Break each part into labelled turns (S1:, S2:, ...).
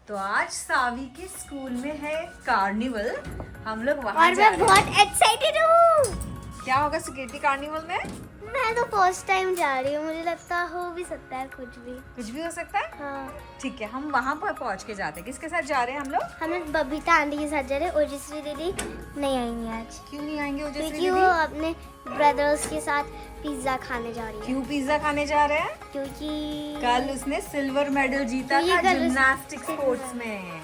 S1: तो आज सावी के स्कूल में है कार्निवल। हम लोग वहाँ
S2: और
S1: जा
S2: मैं
S1: रहे
S2: बहुत एक्साइटेड हूँ।
S1: हैं। क्या होगा सिक्योरिटी कार्निवल में?
S2: मैं तो फर्स्ट टाइम जा रही हूँ, मुझे लगता हो भी सकता है कुछ भी।
S1: कुछ भी हो सकता है।
S2: हाँ,
S1: ठीक है, हम वहाँ पर पहुँच के जाते हैं। किसके साथ जा रहे हैं हम लोग?
S2: हम लोग बबीता आंटी के साथ जा रहे हैं। ओजस्वी दीदी नहीं आएंगी आज
S1: क्यों नहीं आएंगे ओजस्वी
S2: क्योंकि वो
S1: दीदी?
S2: अपने ब्रदर्स के साथ पिज्जा खाने जा रही है।
S1: क्यों पिज्जा खाने जा रहे हैं?
S2: क्योंकि
S1: कल उसने सिल्वर मेडल जीता
S2: तो ये
S1: था
S2: कल उस-
S1: जिम्नास्टिक स्पोर्ट्स में,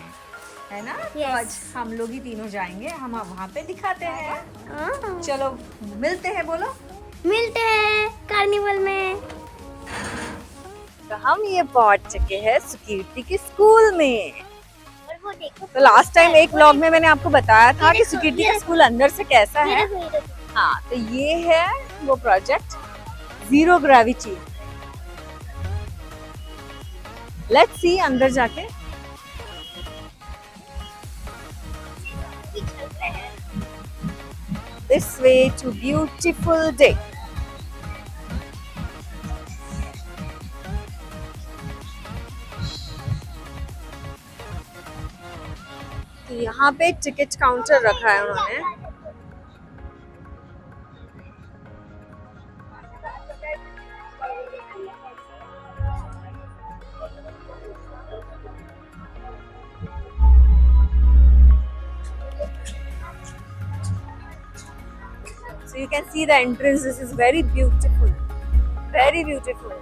S1: है ना? तो
S2: Yes.
S1: आज हम लोग ही तीनों जाएंगे, हम वहाँ पे दिखाते हैं।
S2: हाँ,
S1: चलो मिलते हैं, बोलो।
S2: मिलते हैं कार्निवल में।
S1: तो हम ये पहुंच चुके हैं सुकीर्ति के स्कूल में।
S2: और वो देखो,
S1: तो लास्ट टाइम एक व्लॉग में मैंने आपको बताया था कि
S2: देखो,
S1: सुकीर्ति
S2: ये
S1: का स्कूल अंदर से कैसा
S2: ये
S1: है।
S2: देखो, ये देखो।
S1: हाँ, तो ये है वो project zero gravity. Let's see अंदर जाके। This way to beautiful day. तो यहाँ पे टिकट काउंटर रखा है उन्होंने। So you can see the entrance. This is very beautiful, very beautiful.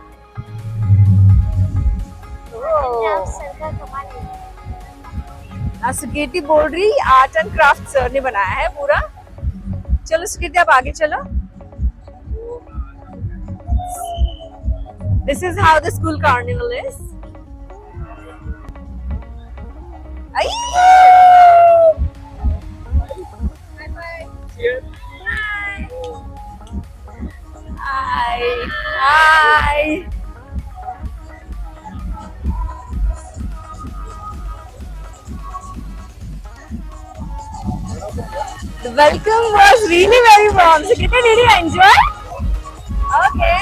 S1: Sukirti बोल रही आर्ट एंड क्राफ्ट सर ने बनाया है पूरा। चलो सुकीर्ति आप आगे चलो। This is how the school carnival is. Hi. Hi. The welcome was really very warm. So, did you enjoy? Okay.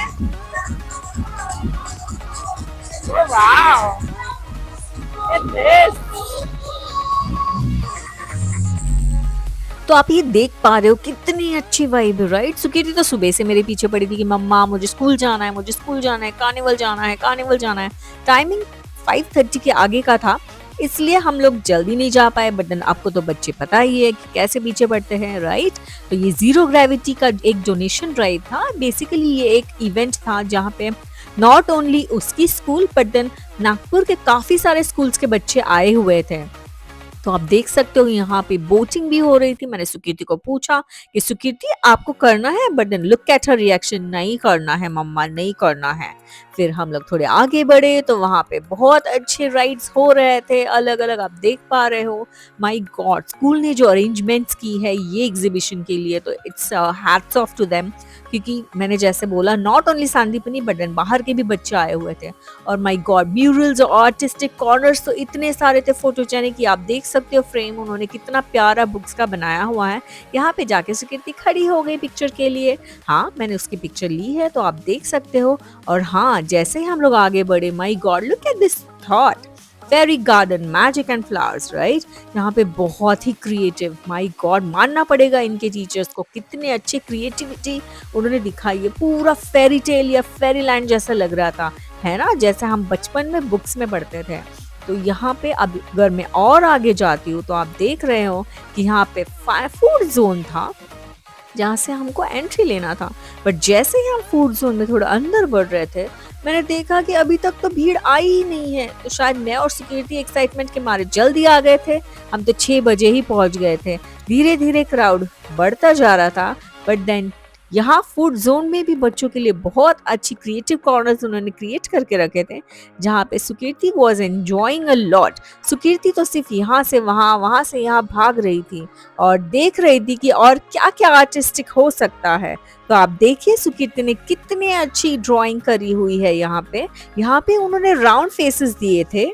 S1: Oh wow. Look at this. तो आप ये देख पा रहे हो कितनी अच्छी वाइब है, राइट? सुकीर्ति तो सुबह से मेरे पीछे पड़ी थी कि मम्मा मुझे स्कूल जाना है, मुझे स्कूल जाना है, कार्निवल जाना है, कार्निवल जाना है। टाइमिंग 5:30 के आगे का था, इसलिए हम लोग जल्दी नहीं जा पाए। बट देन आपको तो बच्चे पता ही है कि कैसे पीछे पड़ते हैं, राइट? तो ये जीरो ग्रेविटी का एक डोनेशन ड्राइव था। बेसिकली ये एक इवेंट था जहाँ पे नॉट ओनली उसकी स्कूल बट देन नागपुर के काफी सारे स्कूल्स के बच्चे आए हुए थे। तो आप देख सकते हो यहाँ पे बोटिंग भी हो रही थी। मैंने सुकीर्ति को पूछा कि सुकीर्ति आपको करना है, but then look at her reaction, नहीं करना है मम्मा, नहीं करना है। फिर हम लोग थोड़े आगे बढ़े तो वहाँ पे बहुत अच्छे राइड्स हो रहे थे, अलग अलग आप देख पा रहे हो। माय गॉड, स्कूल ने जो अरेंजमेंट्स की है ये एग्जीबिशन के लिए, तो it's hats off to them. क्योंकि मैंने जैसे बोला not only Sandipani but then बाहर के भी बच्चे आए हुए थे। और माय गॉड, म्यूरल्स और आर्टिस्टिक कॉर्नर्स तो इतने सारे थे फोटोजेनिक कि आप देख सकते हो फ्रेम उन्होंने कितना प्यारा बुक्स का बनाया हुआ है। यहाँ पे जाके सुकीर्ति खड़ी हो गई पिक्चर के लिए। हाँ, मैंने उसकी पिक्चर ली है तो आप देख सकते हो। और हाँ, जैसे ही हम लोग आगे बढ़े, my god look at this thought, fairy garden, magic and flowers, right? यहाँ पे बहुत ही क्रिएटिव, माय गॉड मानना पड़ेगा इनके टीचर्स को, कितने अच्छे क्रिएटिविटी उन्होंने दिखाई है। पूरा फेरी टेल या फेरी लैंड जैसा लग रहा था, है ना, जैसे हम बचपन में बुक्स में पढ़ते थे। तो यहाँ पे अब अगर मैं और आगे जाती हूँ तो आप देख रहे हो कि यहाँ पे फूड जोन था जहाँ से हमको एंट्री लेना था। बट जैसे ही हम फूड जोन में थोड़ा अंदर बढ़ रहे थे, मैंने देखा कि अभी तक तो भीड़ आई ही नहीं है। तो शायद मैं और सिक्योरिटी एक्साइटमेंट के मारे जल्दी आ गए थे। हम तो 6 बजे ही पहुंच गए थे। धीरे धीरे क्राउड बढ़ता जा रहा था। बट देन यहाँ फूड जोन में भी बच्चों के लिए बहुत अच्छी क्रिएटिव कॉर्नर्स उन्होंने क्रिएट करके रखे थे, जहाँ पे Sukirti was enjoying a lot. Sukirti तो सिर्फ यहाँ से वहाँ, वहाँ से यहाँ भाग रही थी और देख रही थी कि और क्या क्या आर्टिस्टिक हो सकता है। तो आप देखिए सुकीर्ति ने कितनी अच्छी ड्राइंग करी हुई है। यहाँ पे उन्होंने राउंड फेसेस दिए थे।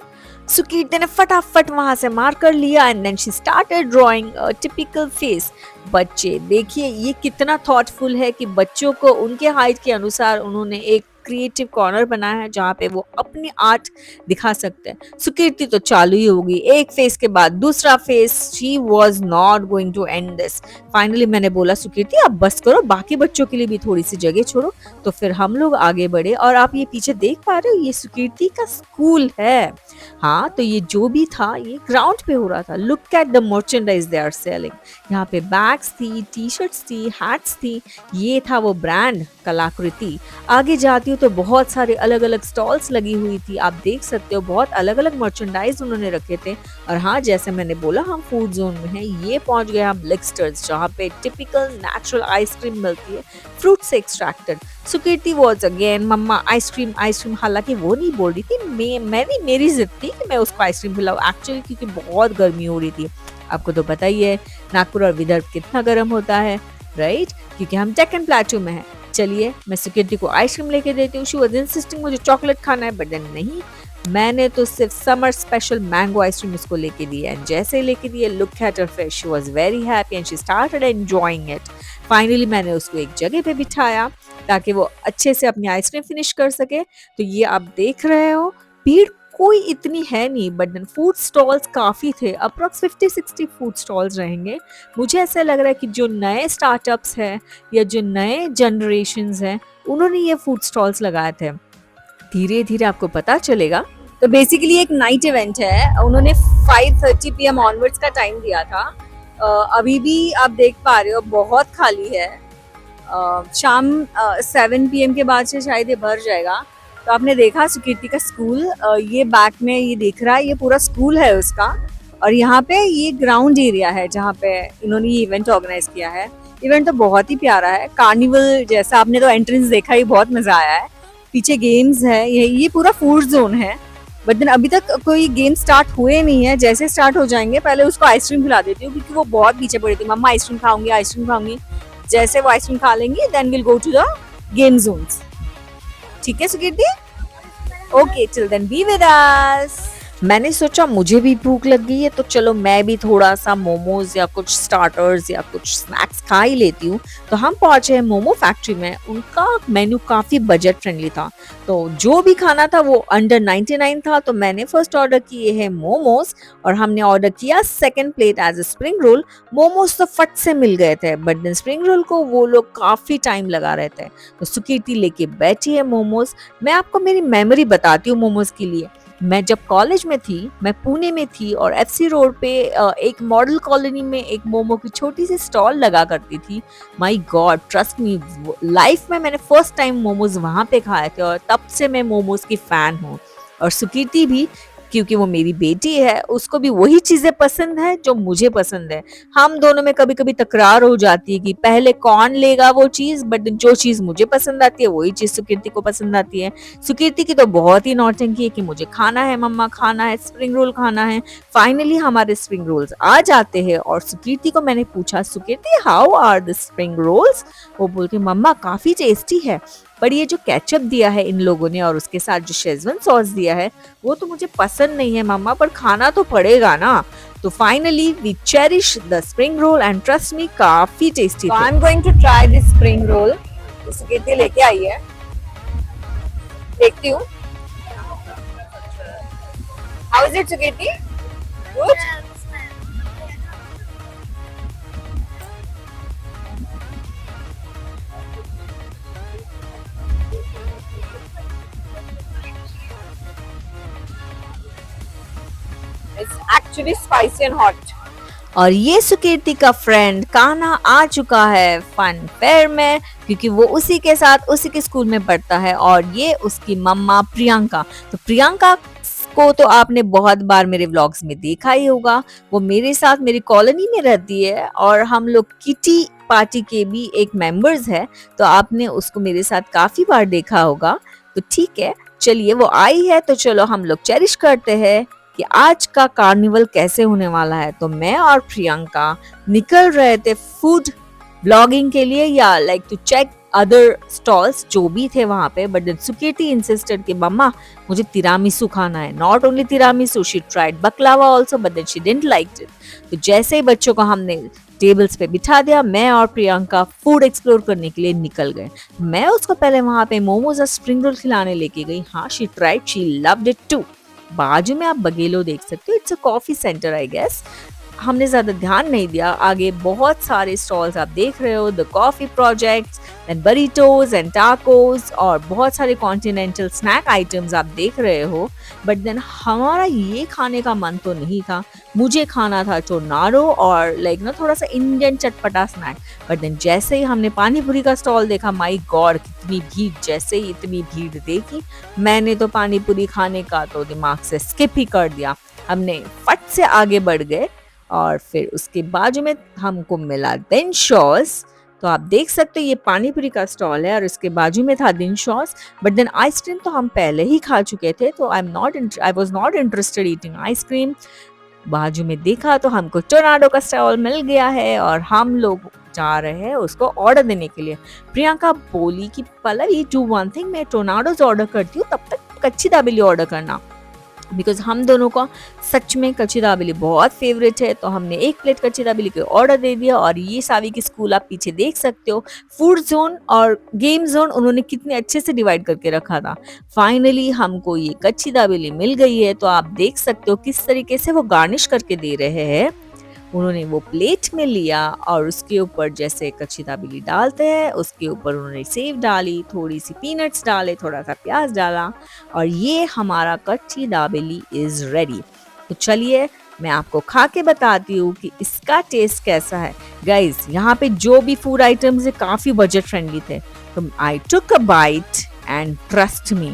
S1: सुकीर्ति ने फटाफट वहां से मार्कर लिया and then she started drawing a typical face. बच्चे देखिए ये कितना थॉटफुल है कि बच्चों को उनके हाइट के अनुसार उन्होंने एक क्रिएटिव कॉर्नर बनाया है जहाँ पे वो अपनी आर्ट दिखा सकते हैं। सुकीर्ति तो चालू ही होगी, एक फेस के बाद दूसरा face, she was not going to end this. Finally मैंने बोला सुकीर्ति आप बस करो, बाकी बच्चों के लिए भी थोड़ी सी जगह छोड़ो। तो फिर हम लोग आगे बढ़े और आप ये पीछे देख पा रहे हो, ये सुकीर्ति का स्कूल है। हाँ, तो ये जो भी था ये ग्राउंड पे हो रहा था। Look at the merchandise they are selling. यहाँ पे बैग्स थी, टी शर्ट्स थी, हैट्स थी, ये था वो ब्रांड कलाकृति। आगे जाती हूँ तो बहुत सारे अलग अलग स्टॉल्स लगी हुई थी, आप देख सकते हो बहुत अलग अलग मर्चेंडाइज उन्होंने रखे थे। और हाँ, जैसे मैंने बोला हम फूड जोन में हैं, ये पहुंच गए हम लिक्स्टर्स जहाँ पे टिपिकल नेचुरल आइसक्रीम मिलती है, फ्रूट से extracted. Sukirti was again mama ice cream ice cream, हालांकि वो नहीं बोल रही थी, मैंने मेरी जिद थी कि मैं उसको आइसक्रीम खिलाऊं एक्चुअली, क्योंकि बहुत गर्मी हो रही थी। आपको तो पता ही है नागपुर और विदर्भ कितना गर्म होता है, राइट, क्योंकि हम डेक्कन प्लेटू में हैं। चलिए मैं सुकीर्ति को आइसक्रीम लेके देती हूँ। शी वाज इंसिस्टिंग मुझे चॉकलेट खाना है, बट देन नहीं, मैंने तो सिर्फ समर स्पेशल मैंगो आइसक्रीम उसको लेके दी एंड जैसे ही लेके दी, look at her face, she was very happy and she started enjoying it. Finally मैंने उसको एक जगह पे बिठाया ताकि वो अच्छे से अपनी आइसक्रीम फिनिश कर सके। तो ये आप देख रहे हो, भीड़ कोई इतनी है नहीं, बट देन फूड स्टॉल्स काफ़ी थे, अप्रॉक्स 50-60 फूड स्टॉल्स रहेंगे। मुझे ऐसा लग रहा है कि जो नए स्टार्टअप्स हैं या जो नए जनरेशन्स हैं उन्होंने ये फूड स्टॉल्स लगाए थे। धीरे धीरे आपको पता चलेगा। तो बेसिकली एक नाइट इवेंट है, उन्होंने 5:30 PM ऑनवर्ड्स का टाइम दिया था। अभी भी आप देख पा रहे हो बहुत खाली है। शाम 7 PM के बाद से शायद ये भर जाएगा। तो आपने देखा सुकीर्ति का स्कूल, ये बैक में ये दिख रहा है, ये पूरा स्कूल है उसका। और यहाँ पे ये ग्राउंड एरिया है जहाँ पे इन्होंने ये इवेंट ऑर्गेनाइज किया है। इवेंट तो बहुत ही प्यारा है, कार्निवल जैसा। आपने तो एंट्रेंस देखा ही, बहुत मजा आया है। पीछे गेम्स है, ये पूरा फूड जोन है, बट देन अभी तक कोई गेम स्टार्ट हुए नहीं है। जैसे स्टार्ट हो जाएंगे पहले उसको आइसक्रीम खिला देती हूँ, क्योंकि वो बहुत पीछे पड़ी थी, मम्मा आइसक्रीम खाऊंगी आइसक्रीम खाऊंगी। जैसे वो आइसक्रीम खा लेंगी then will go to the game zones. ठीक है Sukirti, okay till then be with us. मैंने सोचा मुझे भी भूख लग गई है तो चलो मैं भी थोड़ा सा मोमोज या कुछ स्टार्टर्स या कुछ स्नैक्स खा ही लेती हूँ। तो हम पहुंचे हैं मोमो फैक्ट्री में। उनका मेन्यू काफी बजट फ्रेंडली था, तो जो भी खाना था वो अंडर 99 था। तो मैंने फर्स्ट ऑर्डर किए हैं मोमोज और हमने ऑर्डर किया second plate as a spring roll. Momos तो फट से मिल गए थे, बट देन स्प्रिंग रोल को वो लोग काफी टाइम लगा रहे थे। तो सुकीर्ति लेके बैठी है मोमोज। मैं आपको मेरी मेमोरी बताती हूँ मोमोज के लिए। मैं जब कॉलेज में थी, मैं पुणे में थी और एफसी रोड पे एक मॉडल कॉलोनी में एक मोमो की छोटी सी स्टॉल लगा करती थी। My God, trust me, life में मैंने फर्स्ट टाइम मोमोज वहां पे खाए थे और तब से मैं मोमोज की फैन हूँ। और सुकीर्ति भी, क्योंकि वो मेरी बेटी है, उसको भी वही चीजें पसंद है जो मुझे पसंद है। हम दोनों में कभी कभी तकरार हो जाती है कि पहले कौन लेगा वो चीज, बट जो चीज मुझे पसंद आती है वही चीज सुकीर्ति को पसंद आती है। सुकीर्ति की तो बहुत ही नौटंकी है कि मुझे खाना है मम्मा, खाना है, स्प्रिंग रोल खाना है। फाइनली हमारे स्प्रिंग रोल्स आ जाते हैं और सुकीर्ति को मैंने पूछा, Sukirti how are the spring rolls? वो बोलती मम्मा काफी टेस्टी है, पर ये जो केचप दिया है इन लोगों ने और उसके साथ जो शेजवान सॉस दिया है वो तो मुझे पसंद नहीं है मम्मा, पर खाना तो पड़ेगा ना। तो finally we cherish the spring roll and trust me काफी टेस्टी थे। I am going to try this spring roll. Sukirti लेके आई है, देखती हूँ। How is it Sukirti? Good? Actually spicy and hot. और ये सुकीर्ति का फ्रेंड कान्हा आ चुका है फन फेयर में, क्योंकि वो उसी के साथ उसी के स्कूल में पढ़ता है और ये उसकी मम्मा प्रियंका। तो प्रियंका को तो आपने बहुत बार मेरे व्लॉग्स में देखा ही होगा। वो मेरे साथ मेरी कॉलोनी में रहती है और हम लोग किटी पार्टी के भी एक मेंबर्स है, तो आपने उसको मेरे साथ काफी बार देखा होगा। तो ठीक है, चलिए वो आई है तो चलो हम लोग चेरिश करते हैं कि आज का कार्निवल कैसे होने वाला है। तो मैं और प्रियंका निकल रहे थे फूड ब्लॉगिंग के लिए या like to check other stalls जो भी थे वहां पे, बट देन सुकीर्ति इंसिस्टेड कि मम्मा मुझे तिरामिसू खाना है। Not only tiramisu, she tried baklava also, but then she didn't like it. तो जैसे ही बच्चों को हमने टेबल्स पे बिठा दिया, मैं और प्रियंका फूड एक्सप्लोर करने के लिए निकल गए। मैं उसको पहले वहां पे मोमोज और स्प्रिंग रोल खिलाने लेके गई। हाँ, she tried, she loved it too. बाजू में आप बगेलो देख सकते हो, it's a coffee centre I guess. हमने ज़्यादा ध्यान नहीं दिया, आगे बहुत सारे स्टॉल्स आप देख रहे हो, the coffee projects and burritos and tacos और बहुत सारे कॉन्टिनेंटल स्नैक आइटम्स आप देख रहे हो। बट देन हमारा ये खाने का मन तो नहीं था, मुझे खाना था टोर्नाडो और लाइक ना थोड़ा सा इंडियन चटपटा स्नैक। बट देन जैसे ही हमने पानी पूरी का स्टॉल देखा, माई गॉड कितनी भीड़, जैसे ही इतनी भीड़ देखी मैंने तो पानी पूरी खाने का तो दिमाग से स्किप ही कर दिया। हमने फट से आगे बढ़ गए और फिर उसके बाजू में हमको मिला दिन शॉस। तो आप देख सकते हो ये पानी पूरी का स्टॉल है और इसके बाजू में था दिन शॉस। बट देन आइसक्रीम तो हम पहले ही खा चुके थे, तो I was not interested eating ice cream. बाजू में देखा तो हमको टोर्नाडो का स्टॉल मिल गया है और हम लोग जा रहे हैं उसको ऑर्डर देने के लिए। प्रियंका बोली कि पल्लवी डू वन थिंग, मैं टोर्नाडोज ऑर्डर करती हूँ, तब तक कच्ची दाबेली ऑर्डर करना, बिकॉज हम दोनों का सच में कच्ची दाबेली बहुत फेवरेट है। तो हमने एक प्लेट कच्ची दाबेली का ऑर्डर दे दिया। और ये सावी की स्कूल आप पीछे देख सकते हो, फूड जोन और गेम जोन उन्होंने कितने अच्छे से डिवाइड करके रखा था। फाइनली हमको ये कच्ची दाबेली मिल गई है। तो आप देख सकते हो किस तरीके से वो गार्निश करके दे रहे हैं। उन्होंने वो प्लेट में लिया और उसके ऊपर जैसे कच्ची दाबेली डालते हैं उसके ऊपर उन्होंने सेव डाली, थोड़ी सी पीनट्स डाले, थोड़ा सा प्याज डाला और ये हमारा कच्ची दाबेली इज रेडी। तो चलिए मैं आपको खा के बताती हूँ कि इसका टेस्ट कैसा है। गाइस, यहाँ पे जो भी फूड आइटम्स है काफी बजट फ्रेंडली थे। तो I took a bite and trust me,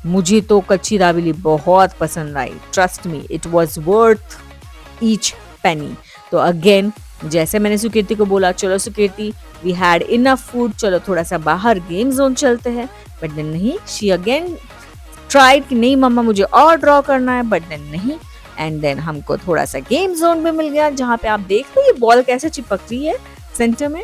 S1: मुझे तो कच्ची दाबेली बहुत पसंद आई। Trust me, it was worth each penny. तो अगेन जैसे मैंने सुकीर्ति को बोला, चलो Sukirti we had enough food, चलो थोड़ा सा बाहर गेम जोन चलते हैं। बट देन नहीं, शी अगेन ट्राइड कि नहीं मम्मा मुझे और ड्रॉ करना है, बट देन नहीं। एंड देन हमको थोड़ा सा गेम जोन में मिल गया जहाँ पे आप देख लो ये बॉल कैसे चिपक रही है सेंटर में।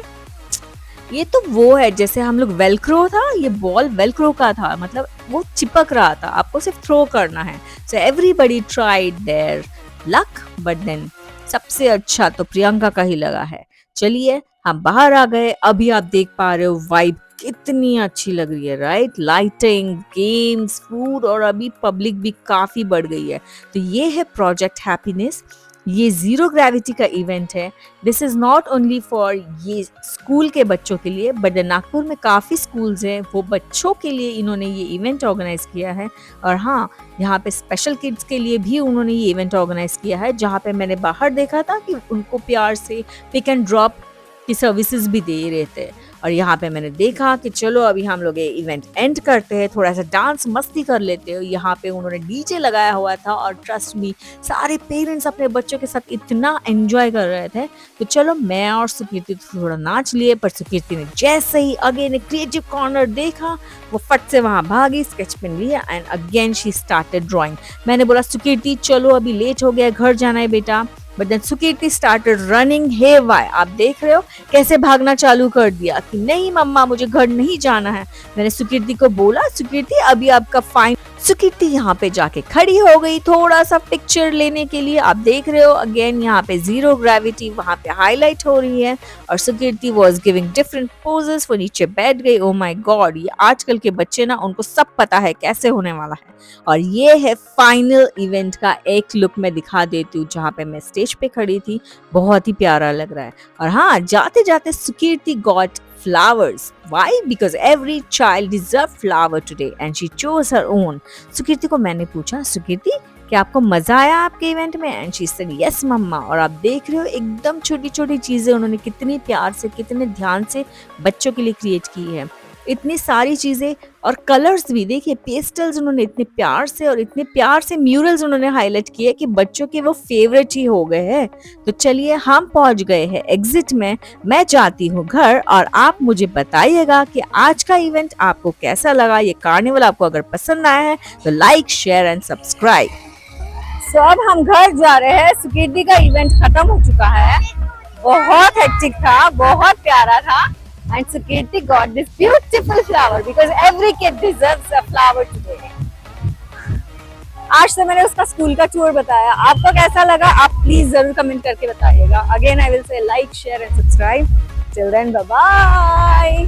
S1: ये तो वो है जैसे हम लोग वेलक्रो था, ये बॉल वेलक्रो का था, मतलब वो चिपक रहा था, आपको सिर्फ थ्रो करना है। So everybody tried their luck, but then सबसे अच्छा तो प्रियंका का ही लगा है। चलिए हम बाहर आ गए। अभी आप देख पा रहे हो वाइब कितनी अच्छी लग रही है, राइट? लाइटिंग, गेम्स, फूड और अभी पब्लिक भी काफी बढ़ गई है। तो ये है प्रोजेक्ट हैप्पीनेस। ये जीरो ग्रेविटी का इवेंट है। This is not only for ये स्कूल के बच्चों के लिए, बट नागपुर में काफ़ी स्कूल्स हैं, वो बच्चों के लिए इन्होंने ये इवेंट ऑर्गेनाइज किया है। और हाँ, यहाँ पे स्पेशल किड्स के लिए भी उन्होंने ये इवेंट ऑर्गेनाइज किया है, जहाँ पे मैंने बाहर देखा था कि उनको प्यार से पिक एंड ड्रॉप की सर्विसेज भी दे रहे थे। और यहाँ पे मैंने देखा कि चलो अभी हम लोग ये इवेंट एंड करते हैं, थोड़ा सा डांस मस्ती कर लेते हो। यहाँ पे उन्होंने डीजे लगाया हुआ था और ट्रस्ट मी सारे पेरेंट्स अपने बच्चों के साथ इतना एंजॉय कर रहे थे। तो चलो मैं और सुकीर्ति थोड़ा नाच लिए, पर सुकीर्ति ने जैसे ही अगेन क्रिएटिव कॉर्नर देखा वो फट से वहाँ भागी, स्केच पेन लिया and again she started drawing. मैंने बोला सुकीर्ति चलो अभी लेट हो गया, घर जाना है बेटा। But then Sukirti started running away. आप देख रहे हो कैसे भागना चालू कर दिया कि नहीं मम्मा मुझे घर नहीं जाना है। मैंने सुकीर्ति को बोला सुकीर्ति अभी आपका फाइन। सुकीर्ति यहाँ पे जाके खड़ी हो गई थोड़ा सा पिक्चर लेने के लिए। आप देख रहे हो अगेन यहाँ पे जीरो ग्रेविटी वहाँ पे हाईलाइट हो रही है और Sukirti was giving different poses. वो नीचे बैठ गई। ओ माय गॉड, ये आजकल के बच्चे ना उनको सब पता है कैसे होने वाला है। और ये है फाइनल इवेंट का एक लुक मैं दिखा देती हूँ, जहाँ पे मैं स्टेज पे खड़ी थी। बहुत ही प्यारा लग रहा है। और हाँ, जाते जाते Sukirti got flowers. Why? Because every child deserves flower today and she chose her own. Sukirti को मैंने पूछा सुकीर्ति क्या आपको मजा आया आपके इवेंट में? एंड शी सेड यस मम्मा। और आप देख रहे हो एकदम छोटी छोटी चीजें उन्होंने कितनी प्यार से कितने ध्यान से बच्चों के लिए क्रिएट की है। इतनी सारी चीजें और कलर्स भी देखिए, पेस्टल्स उन्होंने इतने प्यार से और इतने प्यार से म्यूरल्स उन्होंने हाईलाइट किए कि बच्चों के वो फेवरेट ही हो गए हैं। तो चलिए हम पहुंच गए हैं एग्जिट में। मैं जाती हूँ घर और आप मुझे बताइएगा कि आज का इवेंट आपको कैसा लगा। ये कार्निवल आपको अगर पसंद आया है तो लाइक शेयर एंड सब्सक्राइब। सो अब हम घर जा रहे हैं। सुकीर्ति का इवेंट खत्म हो चुका है। बहुत हेक्टिक था, बहुत प्यारा था। And Sukirti got this beautiful flower because every kid deserves a flower today.
S3: आज से मैंने उसका स्कूल का टूर बताया, आपको कैसा लगा आप प्लीज जरूर कमेंट करके बताइएगा। Again I will say like share and subscribe. Till then bye bye.